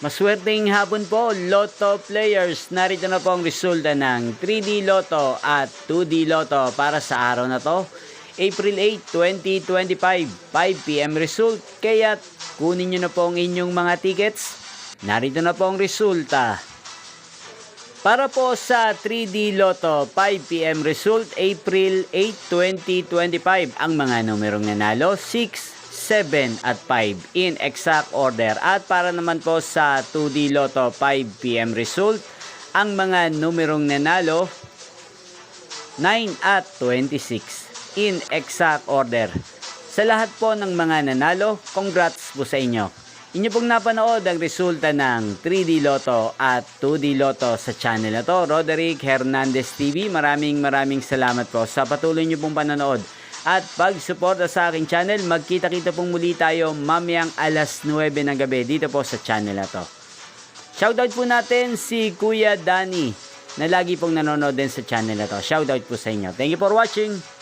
Maswerteng hapon po, Lotto players. Narito na po ang resulta ng 3D Lotto at 2D Lotto para sa araw na to. April 8, 2025, 5 PM result. Kaya kunin nyo na po ang inyong mga tickets. Narito na po ang resulta. Para po sa 3D Lotto, 5 PM result, April 8, 2025. Ang mga numerong nanalo, 6, 7 at 5 in exact order. At para naman po sa 2D Lotto 5 PM result, ang mga numerong nanalo 9 at 26 in exact order. Sa lahat po ng mga nanalo, congrats po sa inyo. Inyo pong napanood ang resulta ng 3D Lotto at 2D Lotto sa channel na to, Roderick Hernandez TV. Maraming salamat po sa patuloy nyo pong panonood at pag-suporta sa aking channel. Magkita-kita pong muli tayo mamayang alas 9 ng gabi dito po sa channel na to. Shoutout po natin si Kuya Danny na lagi pong nanonood din sa channel na to. Shoutout po sa inyo. Thank you for watching.